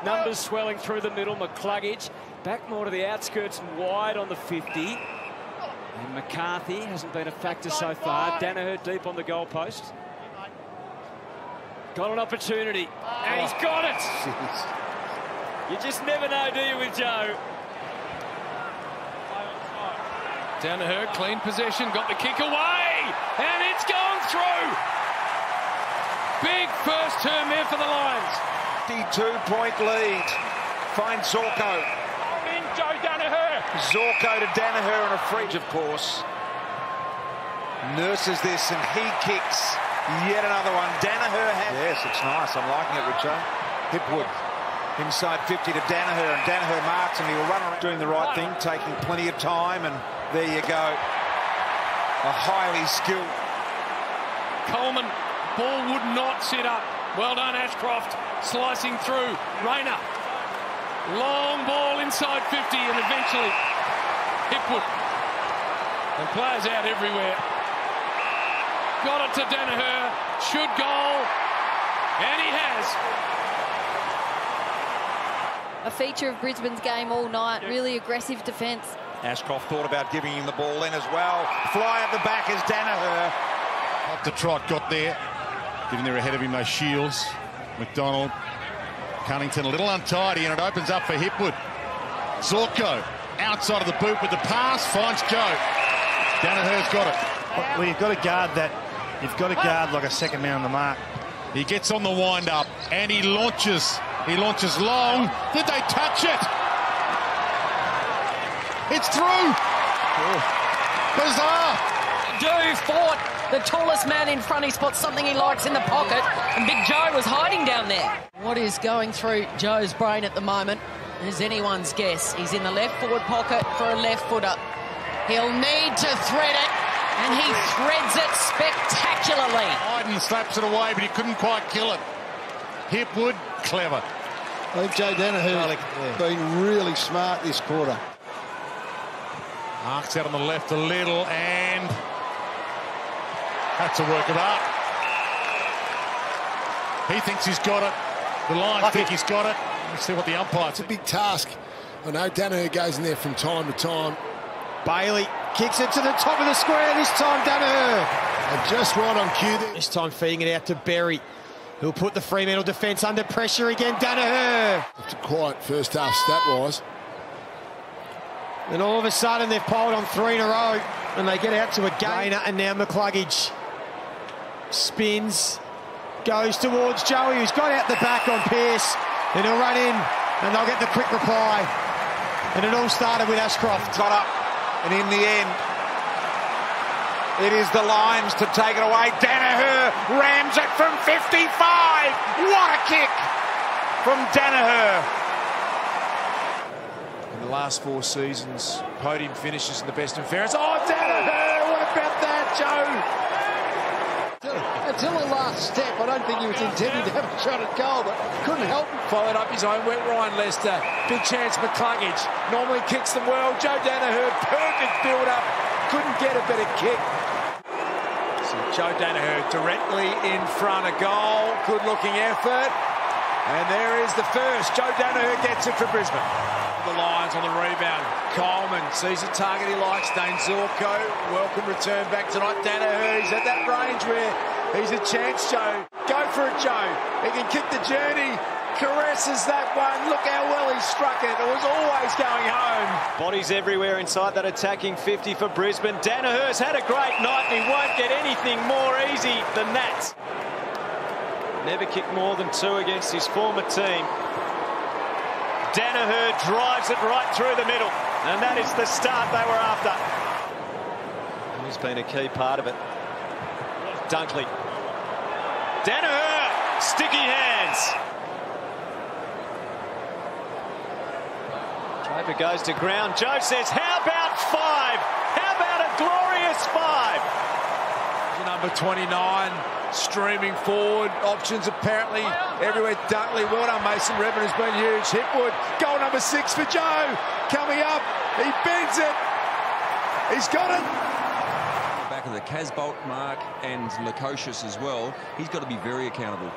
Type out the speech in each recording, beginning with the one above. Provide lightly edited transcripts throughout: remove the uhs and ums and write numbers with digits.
Numbers swelling through the middle. McCluggage back more to the outskirts and wide on the 50. And McCarthy hasn't been a factor so far. Daniher deep on the goalpost. Got an opportunity, and he's got it. You just never know, do you, with Joe? Daniher, clean possession, got the kick away, and it's gone through. Big first term there for the Lions. 52-point lead. Finds Zorko. In Joe Daniher. Zorko to Daniher on a fringe, of course. Nurses this, and he kicks yet another one. Daniher has... Yes, it's nice. I'm liking it, Richo. Hipwood inside 50 to Daniher, and Daniher marks, and he will run around doing the right thing, taking plenty of time, and there you go. A highly skilled... Coleman, ball would not sit up. Well done, Ashcroft, slicing through. Rayner, long ball inside 50, and eventually Hipwood. And players out everywhere. Got it to Daniher, should goal, and he has. A feature of Brisbane's game all night, really aggressive defence. Ashcroft thought about giving him the ball in as well. Fly at the back is Daniher. Up the trot, got there. Given there ahead of him, those Shields. McDonald, Cunnington a little untidy, and it opens up for Hipwood. Zorko outside of the boot with the pass, finds Joe. Daniher's got it. Well, you've got to guard that. You've got to guard like a second man on the mark. He gets on the wind-up, and he launches. He launches long. Did they touch it? It's through. Bizarre. Fought the tallest man in front. He spots something he likes in the pocket, and Big Joe was hiding down there. What is going through Joe's brain at the moment is anyone's guess. He's in the left forward pocket for a left footer. He'll need to thread it, and he threads it spectacularly. Biden slaps it away, but he couldn't quite kill it. Hipwood, clever. I think Joe Daniher has been really smart this quarter. Arcs out on the left a little, and that's a work of art. He thinks he's got it. The Lions think he's got it. Let's see what the umpire It's a big task. I know Daniher goes in there from time to time. Bailey kicks it to the top of the square. This time Daniher. And just right on cue there. This time feeding it out to Berry, who'll put the Fremantle defence under pressure again. Daniher. It's a quiet first half stat-wise. And all of a sudden they've piled on 3 in a row, and they get out to a gainer, and now McCluggage spins, goes towards Joey, who's got out the back on Pearce, and he'll run in, and they'll get the quick reply. And it all started with Ashcroft. Got up, and in the end, it is the Lions to take it away. Daniher rams it from 55. What a kick from Daniher. In the last 4 seasons, podium finishes in the best and fairest. Oh, Daniher! What about that, Joe? Until the last step, I don't think he was intending to have a shot at goal, but couldn't help it. Followed up his own wet Ryan Lester. Big chance McCluggage. Normally kicks them well. Joe Daniher, perfect build-up. Couldn't get a better kick. So Joe Daniher directly in front of goal. Good-looking effort. And there is the first. Joe Daniher gets it for Brisbane. The Lions on the rebound. Coleman sees a target he likes. Dane Zorko. Welcome return back tonight. Daniher, he's at that range where he's a chance, Joe. Go for it, Joe. He can kick the journey. Caresses that one. Look how well he struck it. It was always going home. Bodies everywhere inside that attacking 50 for Brisbane. Daniher's had a great night, and he won't get anything more easy than that. Never kicked more than 2 against his former team. Daniher drives it right through the middle, and that is the start they were after. He's been a key part of it. Dunkley. Daniher, sticky hands. Draper goes to ground. Joe says, how about 5? How about a glorious 5? Number 29 streaming forward. Options apparently everywhere. Dunkley, well done, Mason Redman has been huge. Hipwood, goal number 6 for Joe. Coming up, he bends it. He's got it. Back of the Casbolt mark and Lukosius as well. He's got to be very accountable.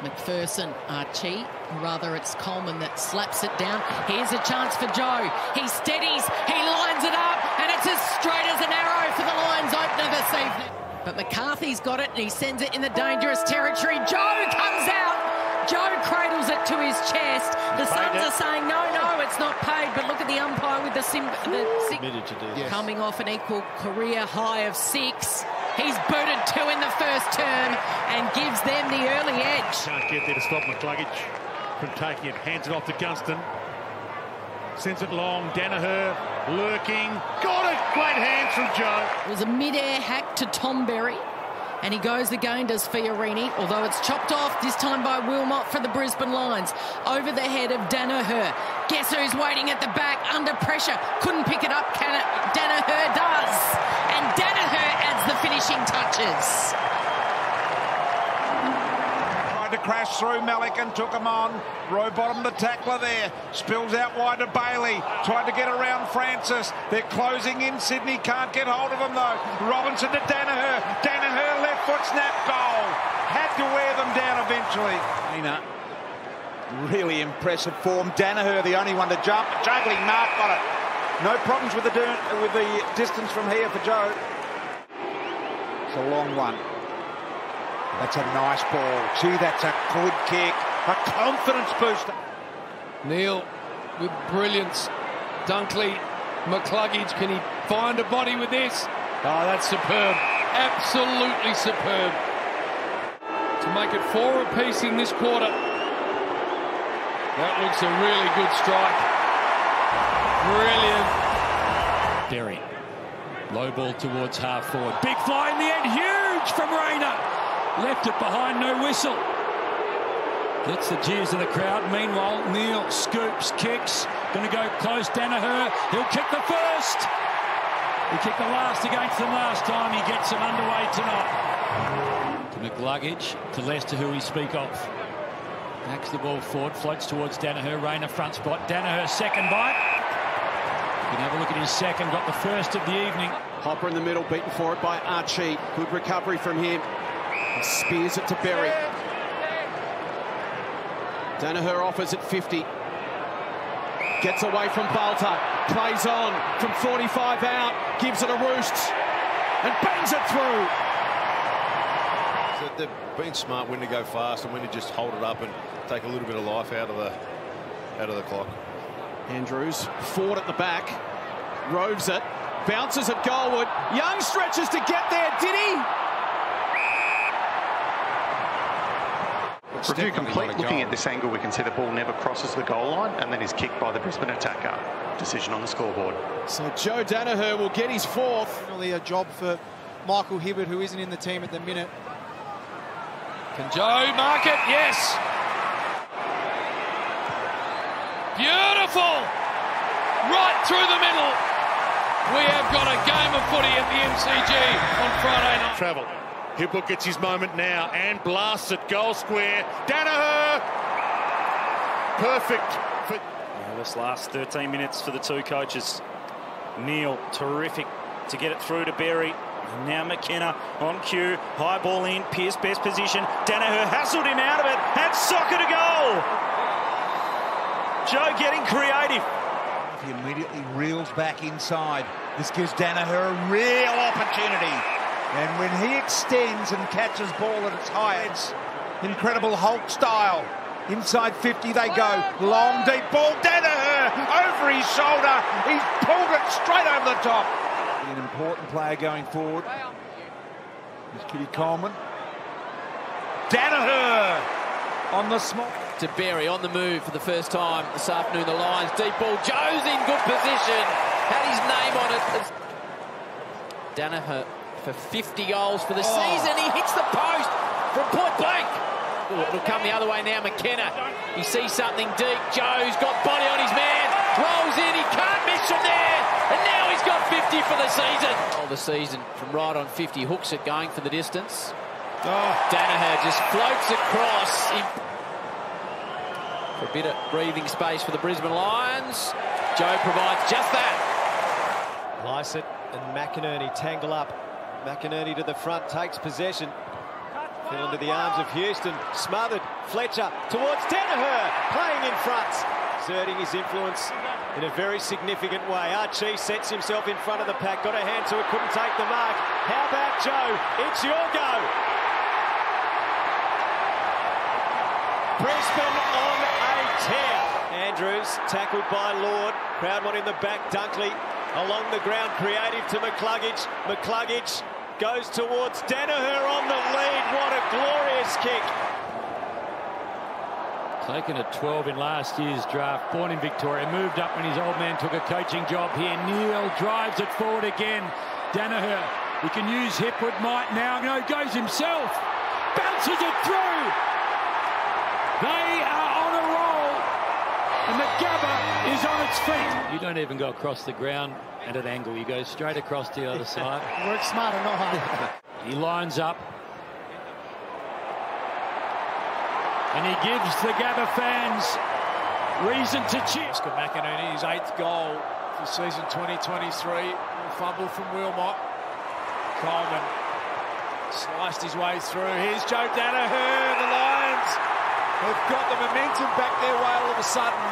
McPherson, Archie, rather it's Coleman that slaps it down. Here's a chance for Joe. He steadies, he lines it up, and it's as straight as an arrow for the Lions opener this evening. But McCarthy's got it, and he sends it in the dangerous territory. Joe comes out. Joe cradles it to his chest. The Suns are saying, no, it's not paid. But look at the umpire with the coming off an equal career high of 6. He's booted 2 in the first term and gives them the early edge. Can't get there to stop McCluggage from taking it. Hands it off to Gunston. Sends it long. Daniher lurking. Got it! Great hands from Joe. It was a mid-air hack to Tom Berry. And he goes again, does Fiorini, although it's chopped off, this time by Wilmot for the Brisbane Lions. Over the head of Daniher. Guess who's waiting at the back, under pressure. Couldn't pick it up, Daniher does. And Daniher adds the finishing touches. To crash through Malik and took him on. Rowbottom the tackler there. Spills out wide to Bailey. Tried to get around Francis. They're closing in. Sydney can't get hold of him though. Robinson to Daniher. Daniher left foot snap goal. Had to wear them down eventually. Really impressive form. Daniher the only one to jump. Juggling Mark got it. No problems with the distance from here for Joe. It's a long one. That's a nice ball. Gee, that's a good kick. A confidence booster. Neil with brilliance. Dunkley, McCluggage, can he find a body with this? Oh, that's superb. Absolutely superb. To make it 4 apiece in this quarter. That looks a really good strike. Brilliant. Berry. Low ball towards half forward. Big fly in the end. Huge from Rayner. Left it behind, no whistle. Gets the jeers of the crowd. Meanwhile, Neil scoops, kicks. Going to go close. Daniher. He'll kick the first. He kicked the last against them last time. He gets them underway tonight. To McCluggage. To Lester, who we speak of. Backs the ball forward. Floats towards Daniher. Rayner front spot. Daniher second bite. You can have a look at his second. Got the first of the evening. Hopper in the middle. Beaten for it by Archie. Good recovery from him. Spears it to Berry. Daniher offers at 50. Gets away from Balta. Plays on from 45 out. Gives it a roost. And bangs it through. So they've been smart when to go fast and when to just hold it up and take a little bit of life out of the clock. Andrews, Ford at the back. Roves it. Bounces at Goldwood. Young stretches to get there. Did he? Review complete. Looking at this angle, we can see the ball never crosses the goal line and then is kicked by the Brisbane attacker. Decision on the scoreboard. So Joe Daniher will get his 4th. Really a job for Michael Hibbert, who isn't in the team at the minute. Can Joe mark it? Yes. Beautiful. Right through the middle. We have got a game of footy at the MCG on Friday night. Travel. Hipple gets his moment now and blasts it goal square. Daniher! Perfect. This last 13 minutes for the two coaches. Neil, terrific to get it through to Berry. And now McKenna on cue. High ball in. Pearce best position. Daniher hassled him out of it and soccer to goal. Joe getting creative. He immediately reels back inside. This gives Daniher a real opportunity. And when he extends and catches ball at its highest, incredible Hulk style. Inside 50 they go. Long, deep ball. Daniher over his shoulder. He's pulled it straight over the top. An important player going forward. There's Kitty Coleman. Daniher on the small. To Berry on the move for the first time this afternoon. The Lions deep ball. Joe's in good position. Had his name on it. Daniher for 50 goals for the season. He hits the post from point blank. Ooh, it'll come the other way now. McKenna. He sees something deep. Joe's got body on his man. Rolls in. He can't miss from there. And now he's got 50 for the season. Oh, the season from right on 50. Hooks it going for the distance. Daniher just floats across. For a bit of breathing space for the Brisbane Lions. Joe provides just that. Lycett and McInerney tangle up. McInerney to the front, takes possession. Fell into the arms of Houston, smothered. Fletcher towards Daniher, playing in front, exerting his influence in a very significant way. Archie sets himself in front of the pack, got a hand to it, couldn't take the mark. How about Joe? It's your go. Brisbane on a tear. Andrews tackled by Lord. Crowd one in the back. Dunkley along the ground, creative to McCluggage. McCluggage goes towards Daniher on the lead. What a glorious kick. Taken at 12 in last year's draft, born in Victoria, moved up when his old man took a coaching job here. Neil drives it forward again. Daniher, he can use Hipwood, might now, no, goes himself. Bounces it through. They are on a roll. And the Gabba is on its feet. You don't even go across the ground at an angle. You go straight across the other side. Work smarter, not harder. He lines up. And he gives the Gabba fans reason to cheer. Oscar McInerney, his 8th goal for season 2023. Fumble from Wilmot. Coleman sliced his way through. Here's Joe Daniher. The Lions have got the momentum back their way all of a sudden.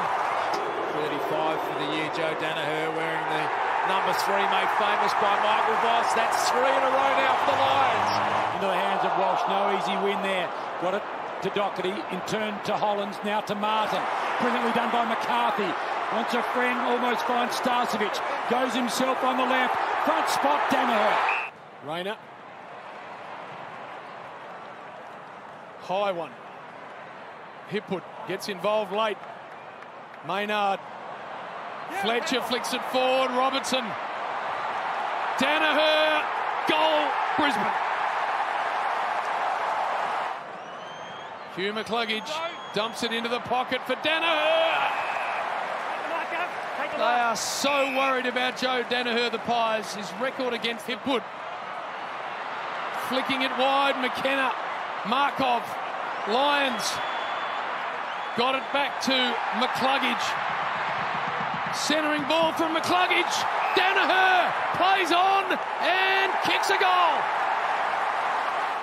35 for the year, Joe Daniher wearing the number 3 made famous by Michael Voss. That's 3 in a row now for the Lions. Into the hands of Walsh, no easy win there. Got it to Doherty, in turn to Hollands, now to Martin. Brilliantly done by McCarthy. Wants a friend, almost finds Starcevic. Goes himself on the left. Front spot, Daniher. Rayner. High one. Hipwood gets involved late. Maynard. Fletcher flicks it forward. Robertson. Daniher. Goal, Brisbane. Hugh McCluggage dumps it into the pocket for Daniher. They are so worried about Joe Daniher, the Pies. His record against Hipwood. Flicking it wide, McKenna. Markov. Lions. Got it back to McCluggage. Centering ball from McCluggage. Daniher plays on and kicks a goal.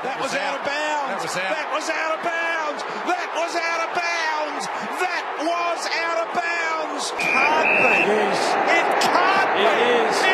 That was out of bounds. That was out of bounds. That was out of bounds. That was out of bounds. Can't be. It can't be. It is.